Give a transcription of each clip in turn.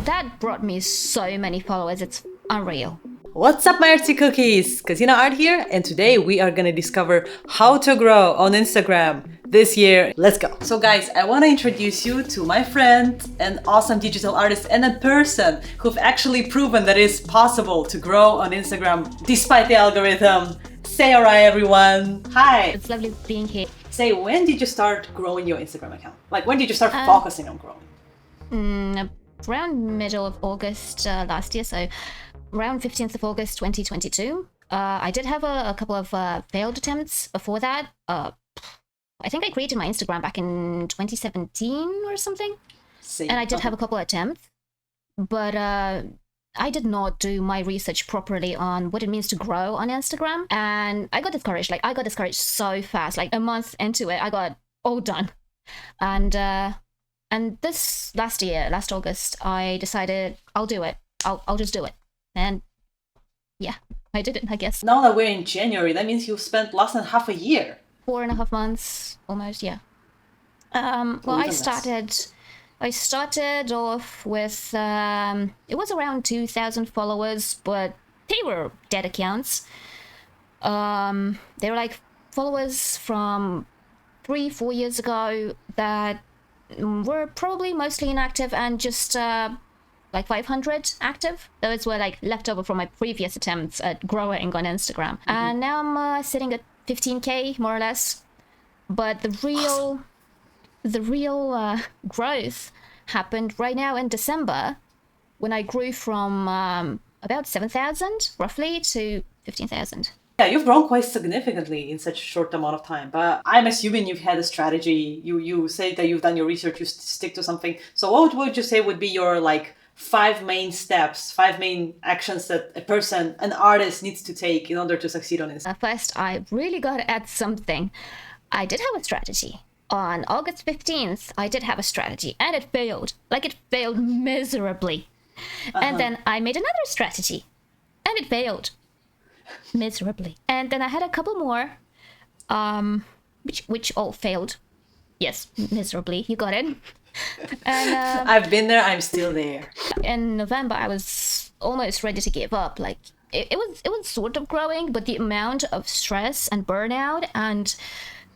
that brought me so many followers. It's unreal. What's up, my artsy cookies? Katina Art here, and today we are gonna discover how to grow on Instagram this year. Let's go. So guys, I wanna introduce you to my friend, an awesome digital artist and a person who've actually proven that it's possible to grow on Instagram despite the algorithm. Say alright, everyone. Hi. It's lovely being here. Say, when did you start growing your Instagram account? Like, when did you start focusing on growing? Around middle of August last year, so around 15th of August 2022. I did have a couple of failed attempts before that. I think I created my Instagram back in 2017 or something. See. And I did have a couple of attempts, but I did not do my research properly on what it means to grow on Instagram. And I got discouraged. Like, I got discouraged so fast. Like, a month into it, I got all done. And this last August, I decided I'll do it. I'll just do it. And yeah, I did it, I guess. Now that we're in January, that means you've spent less than half a year. 4.5 months, almost, yeah. Well, I started off with, it was around 2,000 followers, but they were dead accounts. They were like followers from 3-4 years ago that were probably mostly inactive and just like 500 active. Those were like leftover from my previous attempts at growing on Instagram. And now I'm sitting at 15K more or less. But the real growth happened right now in December, when I grew from about 7,000 roughly to 15,000. Yeah, you've grown quite significantly in such a short amount of time, but I'm assuming you've had a strategy. You say that you've done your research, you stick to something. So what would you say would be your like 5 main steps, 5 main actions that a person, an artist, needs to take in order to succeed on Instagram? First, I really got to add something. I did have a strategy. On August 15th, I did have a strategy, and it failed. Like, it failed miserably. And then I made another strategy, and it failed miserably. And then I had a couple more, which all failed. Yes, miserably. You got it. And I've been there. I'm still there. in November, I was almost ready to give up. Like, it was sort of growing, but the amount of stress and burnout and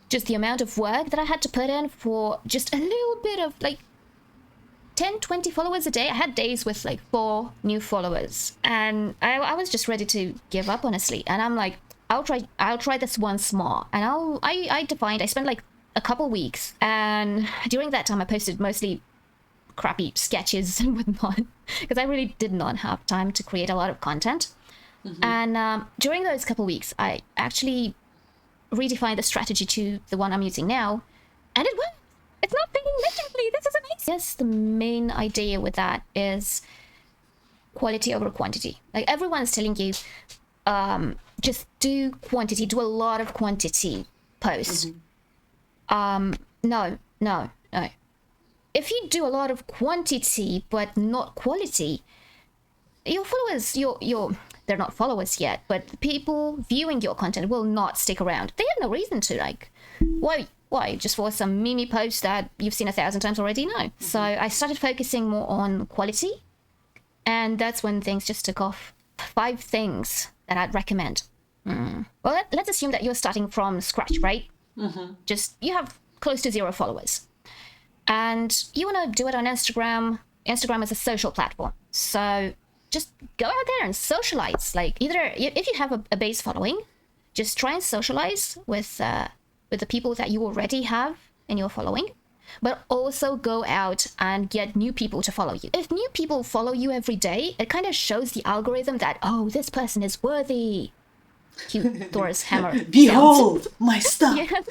just the amount of work that I had to put in for just a little bit of like 10-20 followers a day. I had days with like 4 new followers, and I was just ready to give up, honestly. And I'm like, I'll try this once more. And I spent like a couple weeks, and during that time I posted mostly crappy sketches and whatnot, because I really did not have time to create a lot of content. And during those couple weeks, I actually redefined the strategy to the one I'm using now, and it worked. It's not failing miserably. This is amazing. Yes, the main idea with that is quality over quantity. Like, everyone's telling you, just do quantity, do a lot of quantity posts. No. If you do a lot of quantity but not quality, your followers, they're not followers yet, but the people viewing your content will not stick around. They have no reason to. Like, why? Just for some meme post that you've seen 1,000 times already? No. So I started focusing more on quality, and that's when things just took off. 5 things that I'd recommend. Well, let's assume that you're starting from scratch, right? Just, you have close to 0 followers, and you want to do it on Instagram. Instagram is a social platform, so just go out there and socialize. Like, either if you have a base following, just try and socialize with the people that you already have in your following, but also go out and get new people to follow you. If new people follow you every day, it kind of shows the algorithm that, oh, this person is worthy. Cute Thor's hammer. Behold my stuff. Yeah.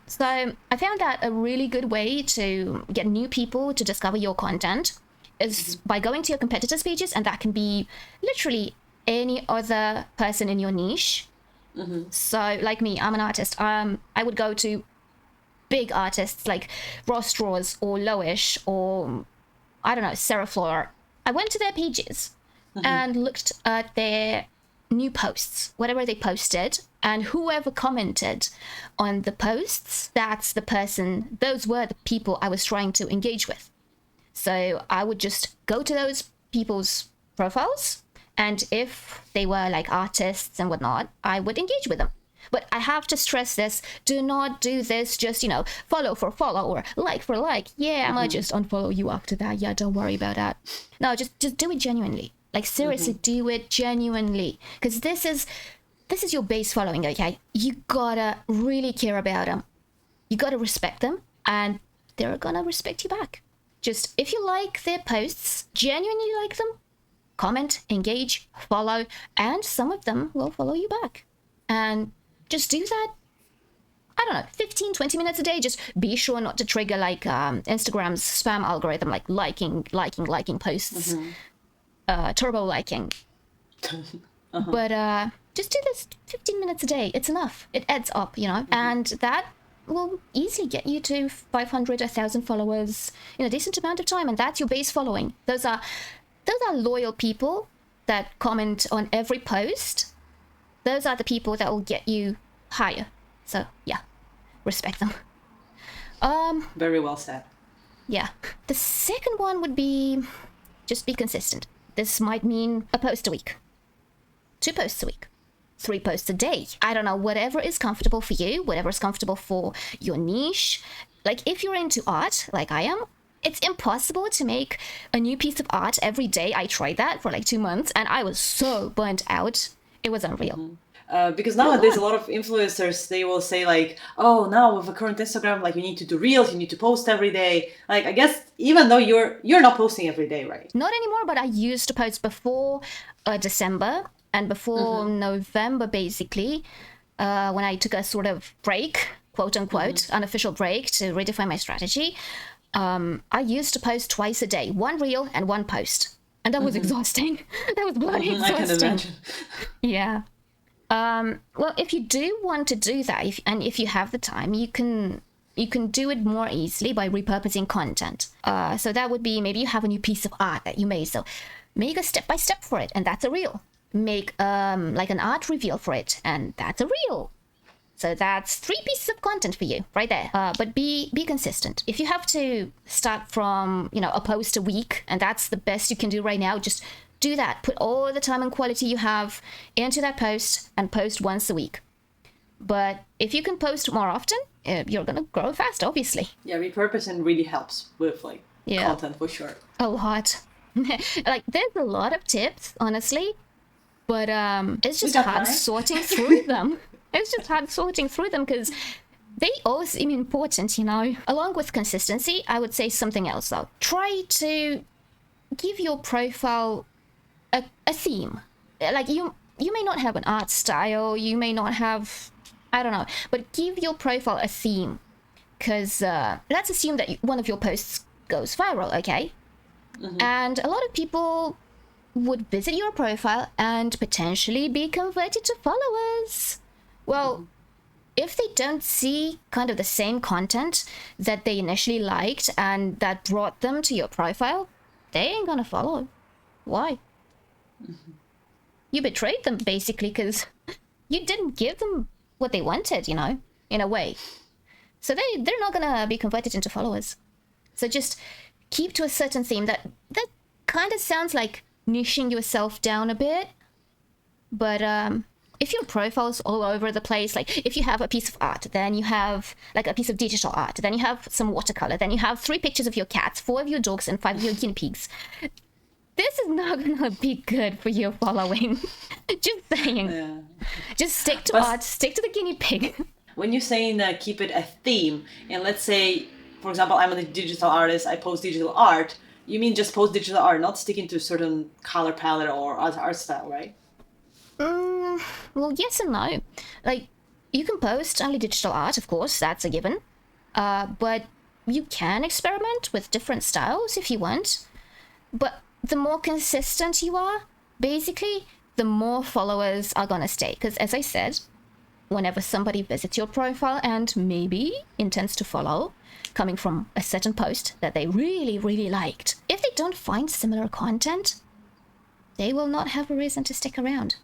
So I found that a really good way to get new people to discover your content is by going to your competitors' pages, and that can be literally any other person in your niche. So, like me, I'm an artist. I would go to big artists like Ross Straws or Lowish or, I don't know, Sarah Flora. I went to their pages and looked at their new posts, whatever they posted, and whoever commented on the posts, that's the person, those were the people I was trying to engage with. So I would just go to those people's profiles, and if they were like artists and whatnot, I would engage with them. But I have to stress this: do not do this just, follow for follow or like for like. Yeah, I might just unfollow you after that. Yeah, don't worry about that. No, just do it genuinely. Like seriously, do it genuinely, because this is your base following. Okay, you gotta really care about them. You gotta respect them, and they're gonna respect you back. Just if you like their posts, genuinely like them, comment, engage, follow, and some of them will follow you back. And just do that, I don't know, 15, 20 minutes a day. Just be sure not to trigger like Instagram's spam algorithm, like liking posts, turbo liking. But just do this 15 minutes a day. It's enough. It adds up, and that will easily get you to 500, 1,000 followers in a decent amount of time. And that's your base following. Those are loyal people that comment on every post. Those are the people that will get you higher. So yeah, respect them. Very well said. Yeah. The second one would be just be consistent. This might mean a post a week, 2 posts a week, 3 posts a day. I don't know, whatever is comfortable for you, whatever is comfortable for your niche. Like if you're into art, like I am, it's impossible to make a new piece of art every day. I tried that for like 2 months and I was so burnt out. It was unreal. Because nowadays a lot of influencers, they will say like, oh, now with the current Instagram, like you need to do reels, you need to post every day. Like I guess even though you're not posting every day, right? Not anymore, but I used to post before December and before November, basically, when I took a sort of break, quote unquote, unofficial break to redefine my strategy. I used to post twice a day, 1 reel and 1 post. And that was exhausting. That was bloody exhausting. I can imagine. Yeah. Well, if you do want to do that, if you have the time, you can do it more easily by repurposing content. So that would be, maybe you have a new piece of art that you made, so make a step-by-step for it, and that's a reel. Make like an art reveal for it, and that's a reel. So that's 3 pieces of content for you right there. But be consistent. If you have to start from, a post a week, and that's the best you can do right now, just do that. Put all the time and quality you have into that post and post once a week. But if you can post more often, you're going to grow fast, obviously. Yeah, repurposing really helps with content for sure. A lot. Like there's a lot of tips, honestly, but it's just hard sorting through them. It's just hard sorting through them because they all seem important, Along with consistency, I would say something else though. Try to give your profile a theme. Like you may not have an art style, you may not have, I don't know, but give your profile a theme, because let's assume that one of your posts goes viral, okay? And a lot of people would visit your profile and potentially be converted to followers. Well, if they don't see kind of the same content that they initially liked and that brought them to your profile, they ain't gonna follow. Why? You betrayed them, basically, because you didn't give them what they wanted, in a way. So they're not gonna be converted into followers. So just keep to a certain theme. That kind of sounds like niching yourself down a bit. But if your profile's all over the place, like if you have a piece of art, then you have like a piece of digital art, then you have some watercolor, then you have 3 pictures of your cats, 4 of your dogs, and 5 of your guinea pigs. This is not gonna be good for your following. Just saying. Yeah. Just stick to art, stick to the guinea pig. When you're saying keep it a theme, and let's say, for example, I'm a digital artist, I post digital art, you mean just post digital art, not sticking to a certain color palette or art style, right? Well, yes and no. Like, you can post only digital art, of course, that's a given. But you can experiment with different styles if you want. But the more consistent you are, basically, the more followers are gonna stay. Because as I said, whenever somebody visits your profile and maybe intends to follow, coming from a certain post that they really, really liked, if they don't find similar content, they will not have a reason to stick around.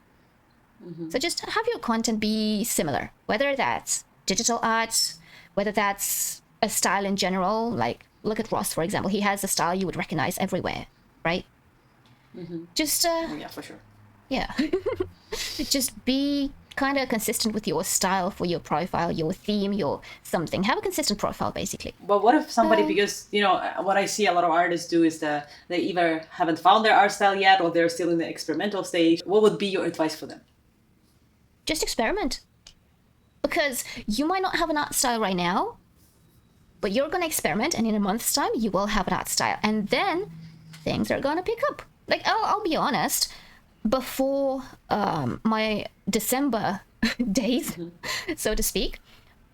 So just have your content be similar, whether that's digital art, whether that's a style in general, like look at Ross, for example. He has a style you would recognize everywhere, right? Just Oh, yeah, for sure. yeah, just be kind of consistent with your style for your profile, your theme, your something. Have a consistent profile, basically. But what if somebody, because what I see a lot of artists do is that they either haven't found their art style yet or they're still in the experimental stage. What would be your advice for them? Just experiment. Because you might not have an art style right now, but you're going to experiment, and in a month's time, you will have an art style. And then things are going to pick up. Like, I'll be honest, before my December days, so to speak,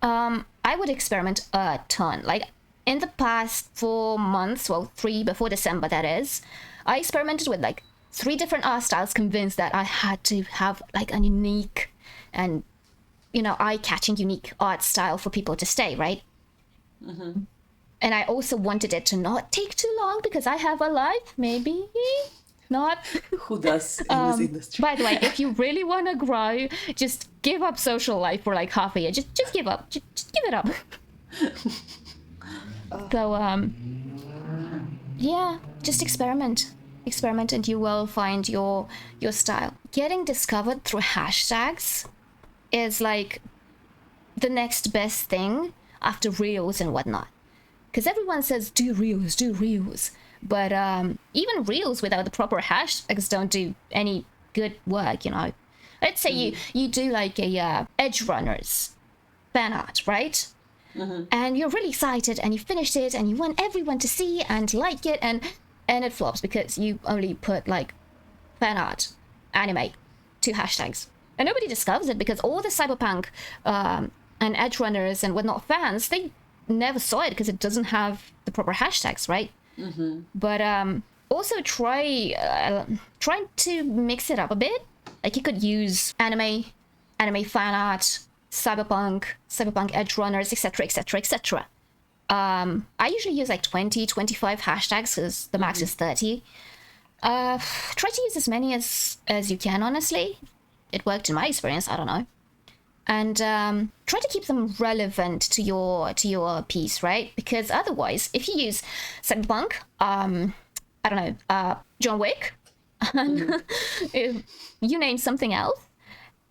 I would experiment a ton. Like, in the past 4 months, well, 3 before December, that is, I experimented with like 3 different art styles, convinced that I had to have like a unique and eye-catching unique art style for people to stay, right? And I also wanted it to not take too long because I have a life, maybe not. Who does in this industry? By the way, if you really want to grow, just give up social life for like half a year. Just give up. Just give it up. So, yeah, just experiment. Experiment and you will find your style. Getting discovered through hashtags is like the next best thing after reels and whatnot. Because everyone says, do reels. But even reels without the proper hashtags don't do any good work, Let's say you do like a edge runners fan art, right? And you're really excited and you finished it and you want everyone to see and like it, and it flops because you only put like fan art, anime, 2 hashtags. And nobody discovers it because all the cyberpunk and edge runners and whatnot fans, they never saw it because it doesn't have the proper hashtags, right? But also try to mix it up a bit. Like you could use anime fan art, cyberpunk edge runners, etc, etc, etc. I usually use like 20-25 hashtags because the max is 30. Try to use as many as you can, honestly. It worked in my experience, I don't know. And try to keep them relevant to your piece, right? Because otherwise, if you use cyberpunk, I don't know, John Wick, and you name something else,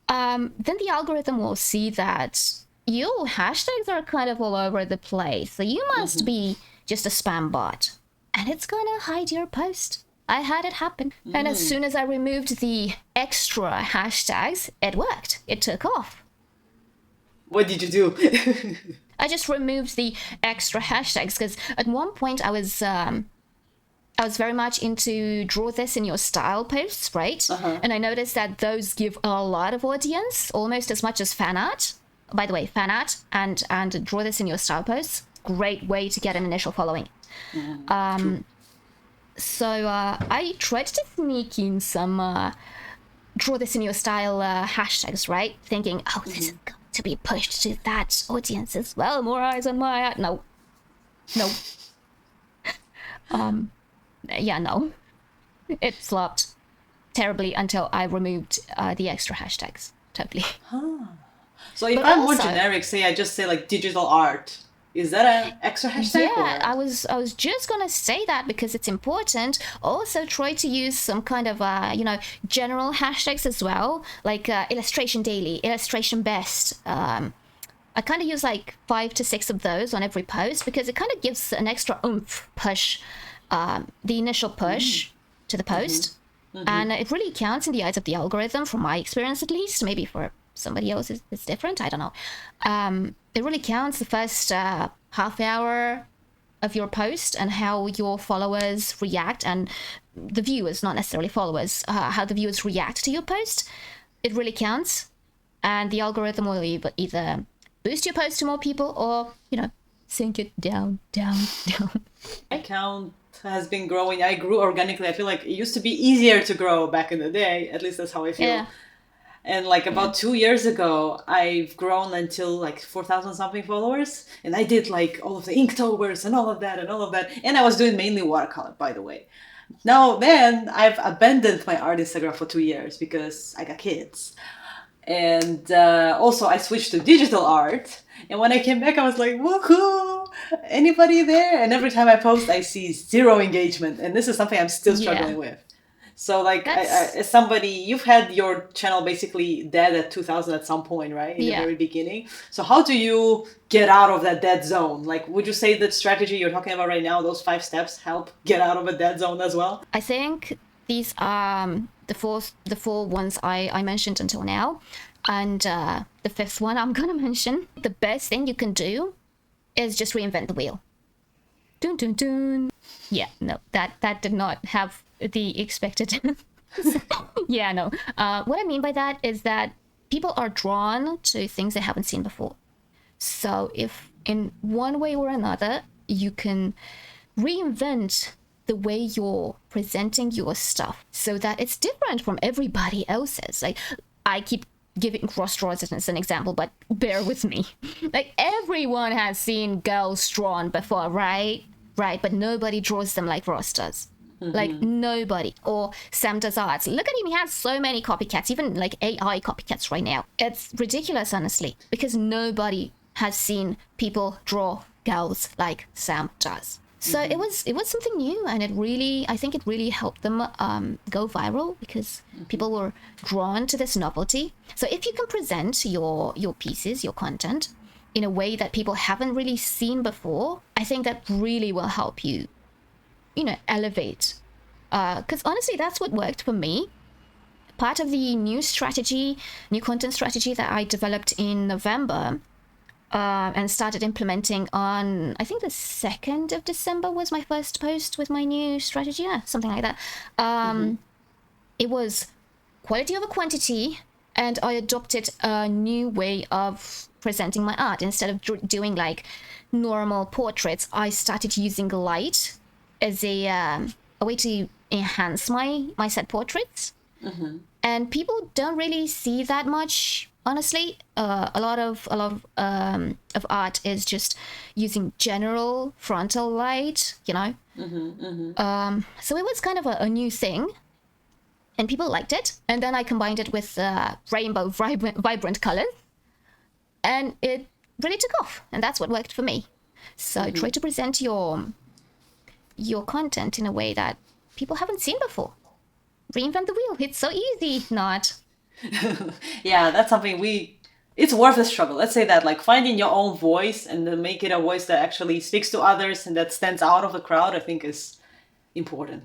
then the algorithm will see that your hashtags are kind of all over the place. So you must be just a spam bot, and it's gonna hide your post. I had it happen. And as soon as I removed the extra hashtags, it worked. It took off. What did you do? I just removed the extra hashtags because at one point I was very much into draw this in your style posts, right? And I noticed that those give a lot of audience, almost as much as fan art. By the way, fan art and draw this in your style posts, great way to get an initial following. So I tried to sneak in some draw this in your style hashtags, right? Thinking, oh, this is going to be pushed to that audience as well. More eyes on my art. No. Yeah, no. It flopped terribly until I removed the extra hashtags. Totally. So if I'm more generic, say I just say like digital art, is that an extra hashtag? Yeah, I was just gonna say that because it's important. Also, try to use some kind of general hashtags as well, like illustration daily, illustration best. I kind of use like 5 to 6 of those on every post because it kind of gives an extra oomph push, the initial push to the post, and it really counts in the eyes of the algorithm. From my experience, at least, maybe for somebody else it's different, I don't know. It really counts the first half hour of your post and how your followers react, and the viewers, not necessarily followers, how the viewers react to your post. It really counts, and the algorithm will either boost your post to more people or sink it down. My account has been growing. I grew organically. I feel like it used to be easier to grow back in the day, at least that's how I feel. Yeah. And like about 2 years ago, I've grown until like 4,000 something followers. And I did like all of the Inktovers and all of that. And I was doing mainly watercolor, by the way. Now then, I've abandoned my art Instagram for 2 years because I got kids. And also I switched to digital art. And when I came back, I was like, woohoo! Anybody there? And every time I post, I see zero engagement. And this is something I'm still struggling with. So like, as somebody, you've had your channel basically dead at 2000 at some point, right? In the very beginning. So how do you get out of that dead zone? Like, would you say that strategy you're talking about right now, those 5 steps help get out of a dead zone as well? I think these are the four ones I mentioned until now. And the fifth one I'm going to mention, the best thing you can do is just reinvent the wheel. Dun, dun, dun. Yeah, no, that did not have the expected. Yeah, no. What I mean by that is that people are drawn to things they haven't seen before. So if in one way or another, you can reinvent the way you're presenting your stuff so that it's different from everybody else's. Like, I keep giving cross draws as an example, but bear with me. Like, everyone has seen girls drawn before, right? Right, but nobody draws them like Ross does. Like, nobody. Or Sam does arts. Look at him, he has so many copycats, even like AI copycats right now. It's ridiculous, honestly, because nobody has seen people draw girls like Sam does. So it was something new, and I think it really helped them go viral because people were drawn to this novelty. So if you can present your pieces, your content, in a way that people haven't really seen before, I think that really will help you, elevate. Because honestly, that's what worked for me. Part of the new content strategy that I developed in November and started implementing on, I think the 2nd of December was my first post with my new strategy. Yeah, something like that. It was quality over quantity, and I adopted a new way of presenting my art. Instead of doing like normal portraits, I started using light as a way to enhance my set portraits. And people don't really see that much, honestly. A lot of art is just using general frontal light, so it was kind of a new thing, and people liked it. And then I combined it with rainbow vibrant colors, and it really took off, and that's what worked for me. So try to present your content in a way that people haven't seen before. Reinvent the wheel. It's so easy, not. Yeah, that's something it's worth a struggle. Let's say that, like, finding your own voice and then make it a voice that actually speaks to others and that stands out of the crowd, I think is important.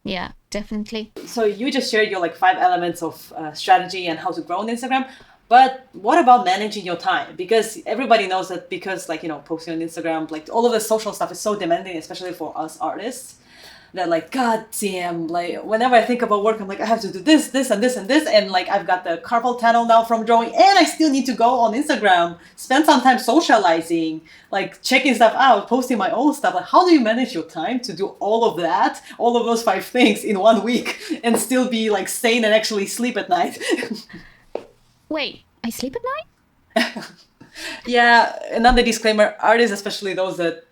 Yeah, definitely. So you just shared your 5 elements of strategy and how to grow on Instagram. But what about managing your time? Because everybody knows that posting on Instagram, all of the social stuff is so demanding, especially for us artists, that god damn, whenever I think about work, I'm I have to do this, this, and this, and this. And I've got the carpal tunnel now from drawing, and I still need to go on Instagram, spend some time socializing, checking stuff out, posting my own stuff. How do you manage your time to do all of that, all of those 5 things in 1 week and still be sane and actually sleep at night? Wait, I sleep at night? Yeah, another disclaimer, artists, especially those that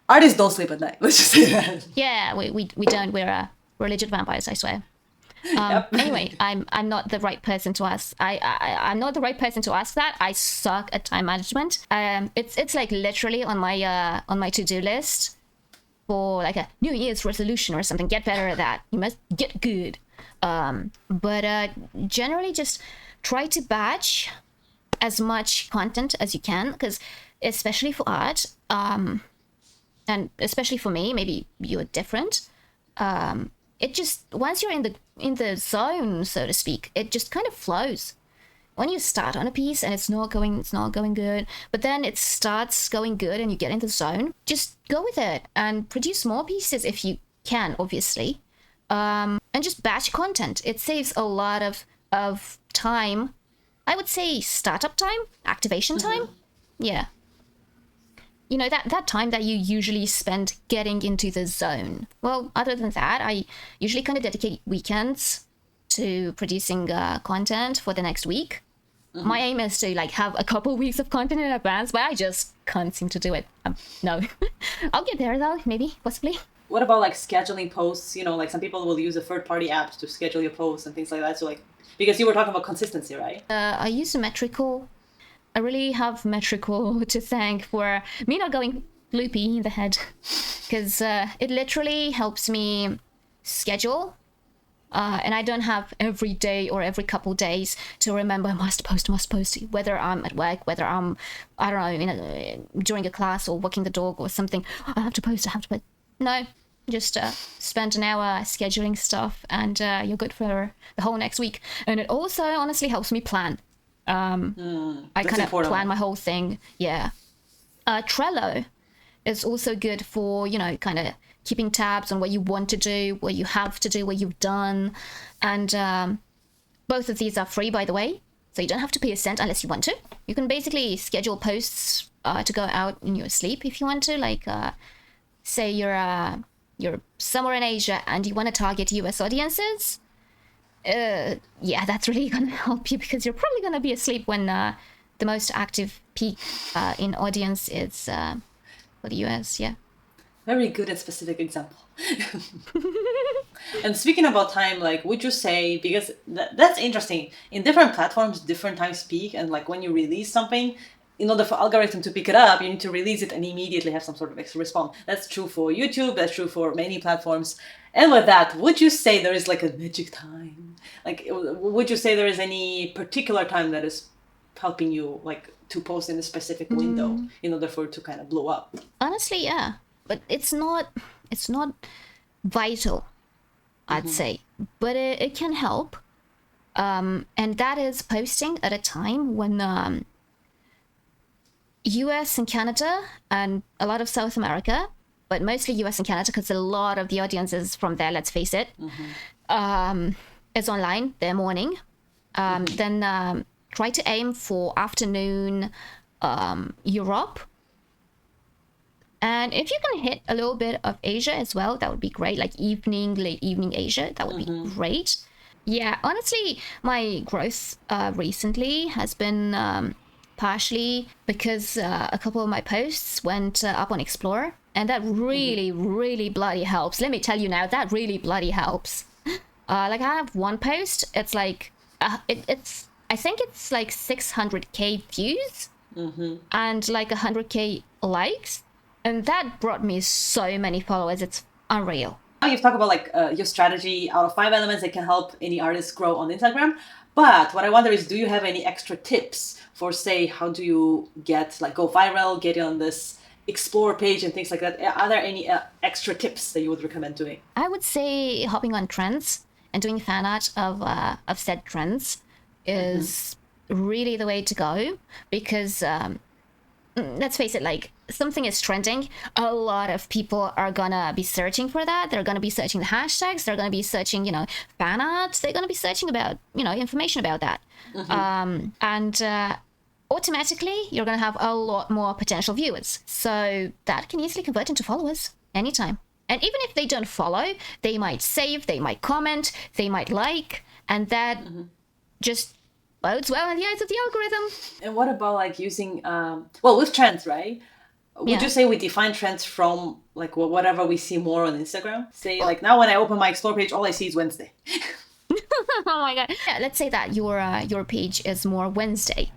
artists don't sleep at night. Let's just say that. Yeah, we don't. We're legit vampires, I swear. Yep. Anyway, I'm not the right person to ask. I'm not the right person to ask that. I suck at time management. It's literally on my to-do list for a New Year's resolution or something. Get better at that. You must get good. But generally just try to batch as much content as you can, because especially for art, and especially for me, maybe you're different. It just, once you're in the zone, so to speak, it just kind of flows. When you start on a piece and it's not going good, but then it starts going good and you get in the zone, just go with it and produce more pieces if you can, obviously. And just batch content. It saves a lot of time. I would say startup time, activation time. Yeah. That time that you usually spend getting into the zone. Well, other than that, I usually kind of dedicate weekends to producing content for the next week. My aim is to have a couple weeks of content in advance, but I just can't seem to do it. No. I'll get there though, maybe, possibly. what about like scheduling posts? You know, like some people will use a third-party app to schedule your posts and things like that. So like, because you were talking about consistency, right? I use Metrical. I really have Metrical to thank for me not going loopy in the head, because it literally helps me schedule. And I don't have every day or every couple days to remember must post, whether I'm at work, whether I'm, I don't know, during a class or walking the dog or something. I have to post. No, just spend an hour scheduling stuff and you're good for the whole next week. And it also honestly helps me plan. I kind of plan my whole thing. Yeah. Trello is also good for, kind of keeping tabs on what you want to do, what you have to do, what you've done. And both of these are free, by the way. So you don't have to pay a cent unless you want to. You can basically schedule posts to go out in your sleep if you want to. Like, say you're somewhere in Asia and you want to target US audiences. Yeah, that's really going to help you because you're probably going to be asleep when the most active peak in audience is for the US. Yeah. Very good and specific example. And speaking about time, like, would you say, because that's interesting, in different platforms, different times peak, and like when you release something, in order for algorithm to pick it up, you need to release it and immediately have some sort of extra response. That's true for YouTube, that's true for many platforms. And with that, would you say there is like a magic time? Like, would you say there is any particular time that is helping you like to post in a specific window in order for it to kind of blow up? Honestly, yeah. But it's not vital, I'd say. But it can help. And that is posting at a time when US and Canada and a lot of South America, but mostly US and Canada because a lot of the audience is from there, let's face it, is online, their morning. Then try to aim for afternoon Europe. And if you can hit a little bit of Asia as well, that would be great. Like late evening Asia, that would be great. Yeah, honestly, my growth recently has been partially because a couple of my posts went up on Explorer. And that really, really bloody helps. Let me tell you now, that really bloody helps. Like I have one post, it's like, I think it's like 600K views and like 100K likes. And that brought me so many followers. It's unreal. Now you've talked about like your strategy out of 5 elements that can help any artist grow on Instagram. But what I wonder is, do you have any extra tips for, say, how do you get like go viral, get on this explore page and things like that? Are there any extra tips that you would recommend doing? I would say hopping on trends and doing fan art of said trends is really the way to go because let's face it, like something is trending, a lot of people are gonna be searching for that. They're gonna be searching the hashtags, they're gonna be searching, fan art, they're gonna be searching about, information about that. And automatically you're gonna have a lot more potential viewers. So that can easily convert into followers anytime. And even if they don't follow, they might save, they might comment, they might like, and that just bodes well in the eyes of the algorithm. And what about like using, with trends, right? Would you say we define trends from like whatever we see more on Instagram? Say like now when I open my explore page, all I see is Wednesday. Oh my god. Yeah, let's say that your page is more Wednesday.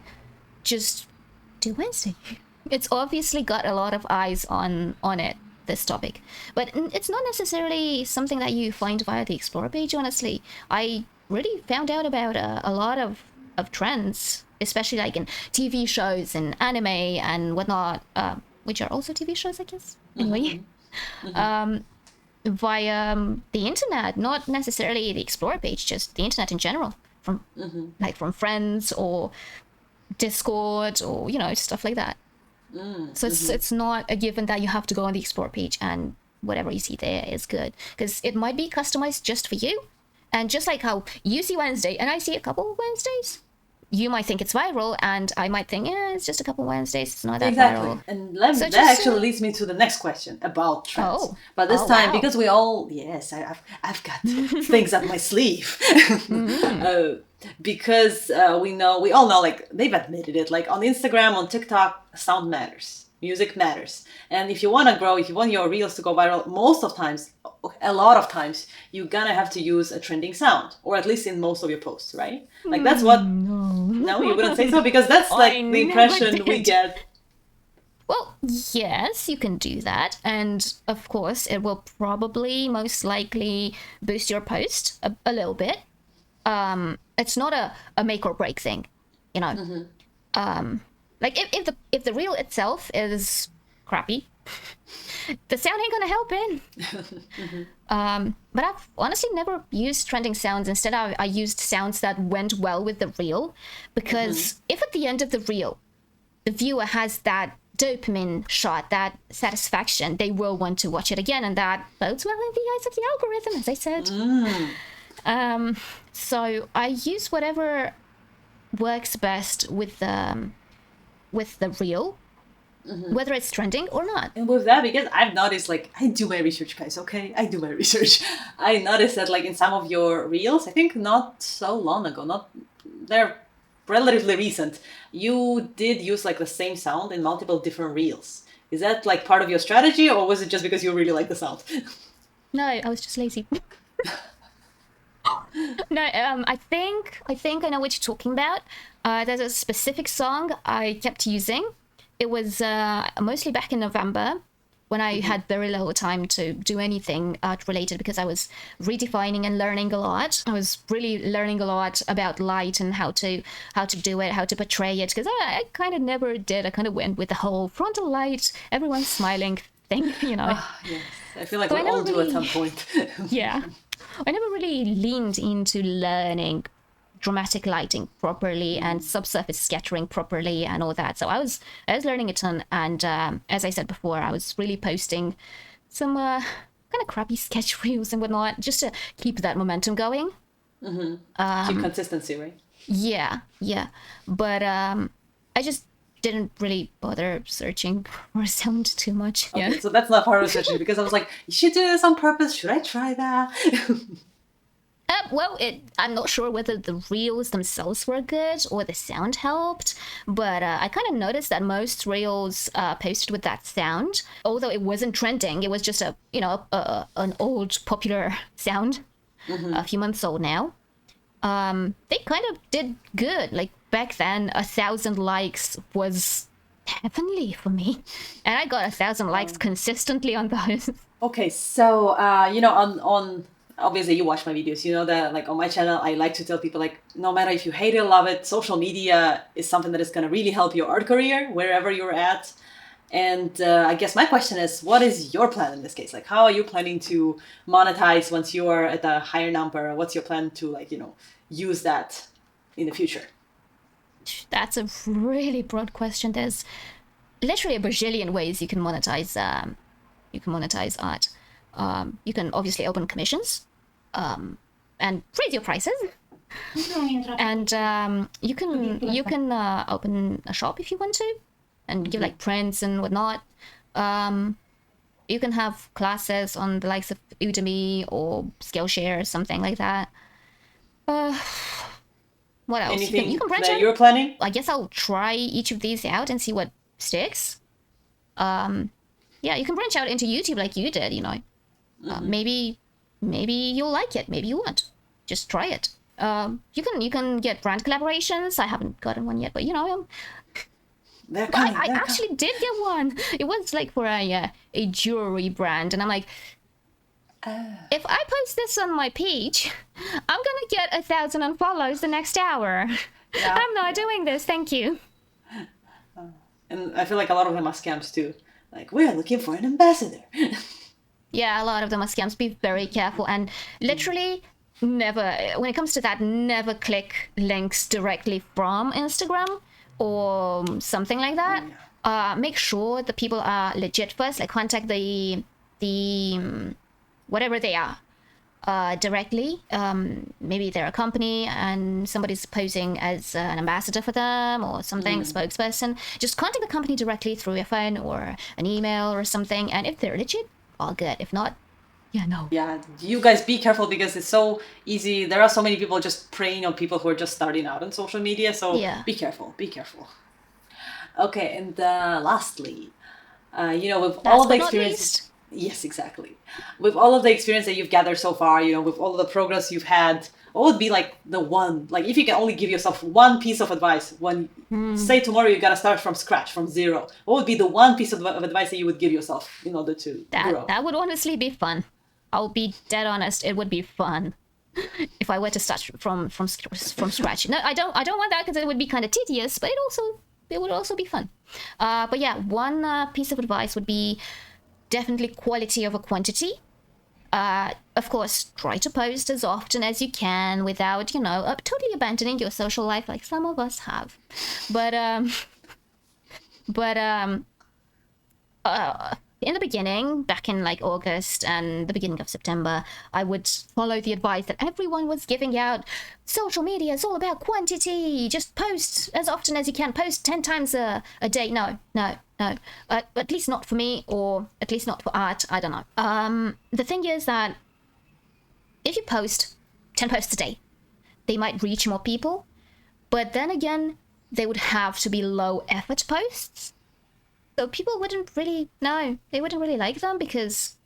Just do Wednesday. It's obviously got a lot of eyes on it, this topic. But it's not necessarily something that you find via the explore page, honestly. I really found out about a lot of trends, especially like in TV shows and anime and whatnot, which are also TV shows, I guess. Anyway, via the internet, not necessarily the Explore page, just the internet in general, from from friends or Discord or stuff like that. So it's not a given that you have to go on the Explore page and whatever you see there is good, because it might be customized just for you. And just like how you see Wednesday and I see a couple of Wednesdays, you might think it's viral, and I might think, it's just a couple of Wednesdays, it's not that viral. And that actually leads me to the next question about trends. But this time, because we all, I've got things up my sleeve. Because we all know, like they've admitted it, like on Instagram, on TikTok, sound matters. Music matters. And if you want to grow, if you want your reels to go viral, a lot of times, you're gonna have to use a trending sound, or at least in most of your posts, right? Like that's what. No, you wouldn't say so, because that's like I the impression never we did. get. Well, yes, you can do that. And of course, it will probably most likely boost your post a little bit. It's not a make or break thing, you know. Like if the reel itself is crappy, the sound ain't gonna help it. But I've honestly never used trending sounds. Instead, I used sounds that went well with the reel, because if at the end of the reel, the viewer has that dopamine shot, that satisfaction, they will want to watch it again, and that bodes well in the eyes of the algorithm, as I said. So I use whatever works best with the reel, whether it's trending or not. And with that, because I've noticed, like, I do my research, guys, okay? I do my research. I noticed that, like, in some of your reels, I think not so long ago, they're relatively recent, you did use, like, the same sound in multiple different reels. Is that, like, part of your strategy, or was it just because you really like the sound? No, I was just lazy. No, I think I know what you're talking about. There's a specific song I kept using. It was mostly back in November, when I had very little time to do anything art related, because I was redefining and learning a lot. I was really learning a lot about light and how to do it, how to portray it, because I kind of never did. I kind of went with the whole frontal light, everyone's smiling thing, you know. Yes, I feel like So we all do at some point. Yeah. I never really leaned into learning dramatic lighting properly and subsurface scattering properly and all that. So I was learning a ton, and as I said before, I was really posting some kind of crappy sketch reels and whatnot, just to keep that momentum going. Keep consistency, right? Yeah. But I just didn't really bother searching for sound too much. Okay, so that's not part of researching, because I was like, you should do this on purpose. Should I try that? Well, I'm not sure whether the reels themselves were good or the sound helped, but I kind of noticed that most reels posted with that sound, although it wasn't trending, it was just an old popular sound, a few months old now. They kind of did good. Like back then, 1,000 likes was heavenly for me, and I got 1,000 likes consistently on those. Okay, so on obviously you watch my videos, you know that, like, on my channel I like to tell people, like, no matter if you hate it or love it, social media is something that is going to really help your art career wherever you're at. And I guess my question is, what is your plan in this case? Like, how are you planning to monetize once you are at a higher number? What's your plan to, like, use that in the future? That's a really broad question. There's literally a bajillion ways you can monetize art. You can obviously open commissions, and raise your prices. And you can open a shop if you want to, and give like prints and whatnot. You can have classes on the likes of Udemy or Skillshare or something like that. What else? Anything You can branch that out. you're planning? I guess I'll try each of these out and see what sticks. Yeah, you can branch out into YouTube like you did, maybe you'll like it, maybe you won't. Just try it. You can get brand collaborations. I haven't gotten one yet, but I actually did get one. It was like for a jewelry brand, and I'm like, if I post this on my page, I'm gonna get 1,000 unfollows the next hour. Yeah. I'm not doing this, thank you. And I feel like a lot of them are scams too. Like, we're looking for an ambassador. Yeah, a lot of them are scams. Be very careful, and literally never, when it comes to that, never click links directly from Instagram or something like that. Make sure the people are legit first. Like, contact the whatever they are directly. Maybe they're a company and somebody's posing as an ambassador for them or something, spokesperson. Just contact the company directly through your phone or an email or something. And if they're legit, all good. If not, no. Yeah, you guys be careful, because it's so easy. There are so many people just preying on people who are just starting out on social media. So be careful. Okay, and lastly, With Last all of the but not experience. least. Yes, exactly. With all of the experience that you've gathered so far, with all of the progress you've had, what would be like the one, like if you can only give yourself one piece of advice, say tomorrow you gotta start from scratch, from zero, what would be the one piece of advice that you would give yourself in order to grow? That would honestly be fun. I'll be dead honest. It would be fun if I were to start from scratch. No, I don't want that because it would be kind of tedious. But it would also be fun. But yeah, one piece of advice would be definitely quality over quantity. Of course, try to post as often as you can without, totally abandoning your social life like some of us have. But in the beginning, back in like August and the beginning of September, I would follow the advice that everyone was giving out. Social media is all about quantity. Just post as often as you can. Post 10 times a day. No. At least not for me, or at least not for art. I don't know. The thing is that if you post 10 posts a day, they might reach more people. But then again, they would have to be low effort posts. So people wouldn't really like them because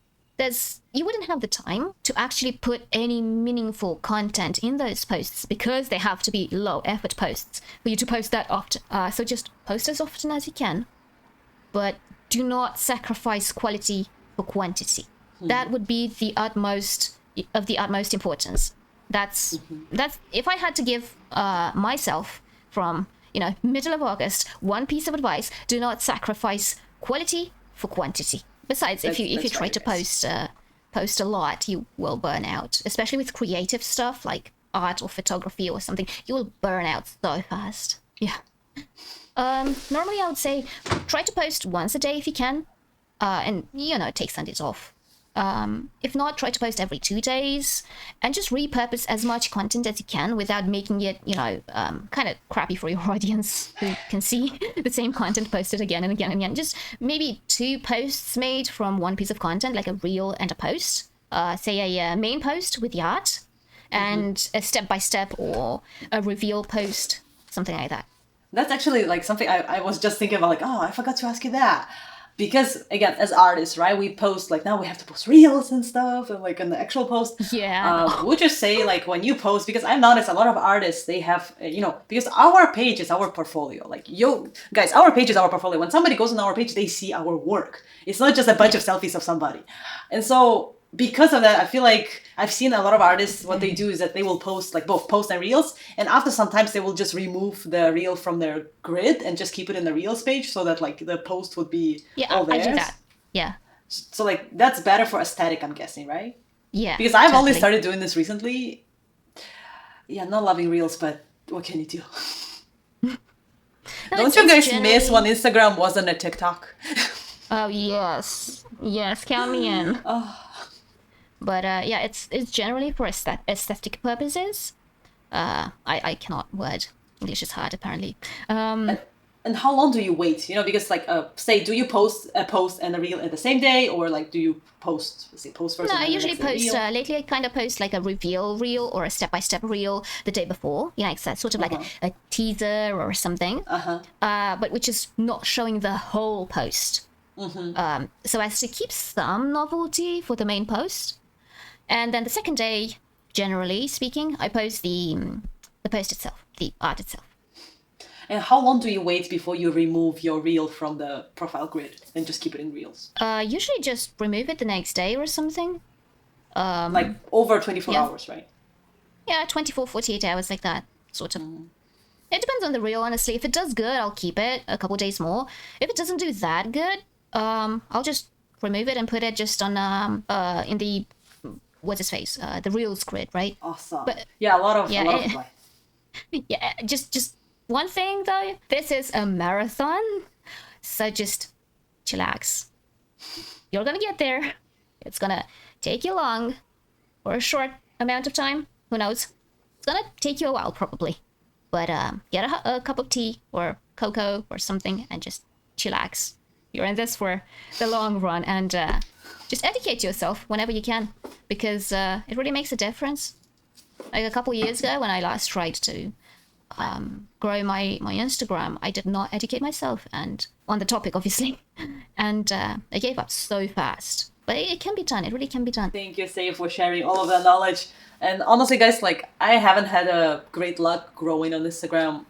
you wouldn't have the time to actually put any meaningful content in those posts because they have to be low effort posts for you to post that often. So just post as often as you can, but do not sacrifice quality for quantity. That would be the utmost importance. That's if I had to give myself from middle of August one piece of advice: do not sacrifice quality for quantity. Besides, if you try to post a lot, you will burn out, especially with creative stuff like art or photography or something. You will burn out so fast. Yeah. Normally I would say try to post once a day if you can, and take Sundays off. If not, try to post every 2 days and just repurpose as much content as you can without making it, kind of crappy for your audience who can see the same content posted again and again and again. Just maybe 2 posts made from one piece of content, like a reel and a post. Say a main post with the art and a step-by-step or a reveal post, something like that. That's actually like something I was just thinking about, like, oh, I forgot to ask you that. Because again, as artists, right, we post like now we have to post reels and stuff, and like in the actual post, would you say like when you post? Because I've noticed a lot of artists, they have because our page is our portfolio. Like guys, our page is our portfolio. When somebody goes on our page, they see our work. It's not just a bunch of selfies of somebody, and so. Because of that, I feel like I've seen a lot of artists, what they do is that they will post like both post and reels. And after sometimes they will just remove the reel from their grid and just keep it in the reels page so that like the post would be all theirs. I do that. Yeah. So like that's better for aesthetic, I'm guessing, right? Yeah. Because I've only started doing this recently. Yeah, not loving reels, but what can you do? Don't you guys miss when Instagram wasn't a TikTok? Oh, yes. Yes, count me in. But yeah, it's generally for aesthetic purposes. I cannot word. English is hard, apparently. And how long do you wait? Because like, say, do you post a post and a reel at the same day, or like, do you post first? No, I usually post. Lately, I kind of post like a reveal reel or a step-by-step reel the day before. It's sort of like a teaser or something. But which is not showing the whole post. So as to keep some novelty for the main post. And then the second day, generally speaking, I post the post itself, the art itself. And how long do you wait before you remove your reel from the profile grid and just keep it in reels? Usually just remove it the next day or something. Like over 24 hours, right? Yeah, 24, 48 hours, like that, sort of. It depends on the reel, honestly. If it does good, I'll keep it a couple days more. If it doesn't do that good, I'll just remove it and put it just on in the what's his face, the reels grid, right? Awesome. But yeah, a lot of life. Yeah, just one thing though. This is a marathon, so just chillax. You're gonna get there. It's gonna take you long, or a short amount of time. Who knows? It's gonna take you a while probably. But get a cup of tea or cocoa or something and just chillax. You're in this for the long run, and just educate yourself whenever you can, because it really makes a difference. Like a couple years ago when I last tried to grow my Instagram, I did not educate myself and on the topic, obviously, and I gave up so fast. But it can be done. It really can be done. Thank you, Say, for sharing all of that knowledge. And honestly, guys, like I haven't had a great luck growing on Instagram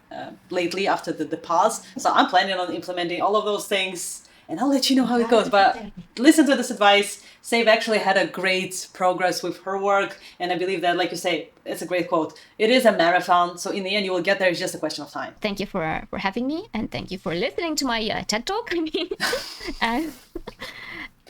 lately after the pause. So I'm planning on implementing all of those things, and I'll let you know how it goes. But listen to this advice. Save actually had a great progress with her work, and I believe that, like you say, it's a great quote. It is a marathon, so in the end, you will get there. It's just a question of time. Thank you for having me, and thank you for listening to my TED Talk. I mean,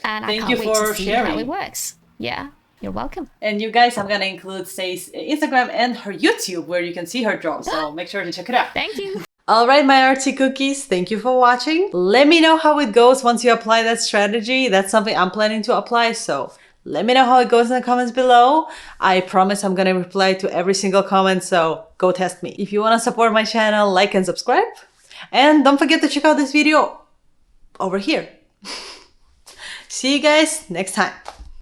and I can't wait to see how it works. Yeah, you're welcome. And you guys, I'm gonna include Say's Instagram and her YouTube where you can see her draw. So make sure to check it out. Thank you. All right, my artsy cookies, thank you for watching. Let me know how it goes once you apply that strategy. That's something I'm planning to apply, so let me know how it goes in the comments below. I promise I'm gonna reply to every single comment, so go test me. If you wanna support my channel, like and subscribe. And don't forget to check out this video over here. See you guys next time.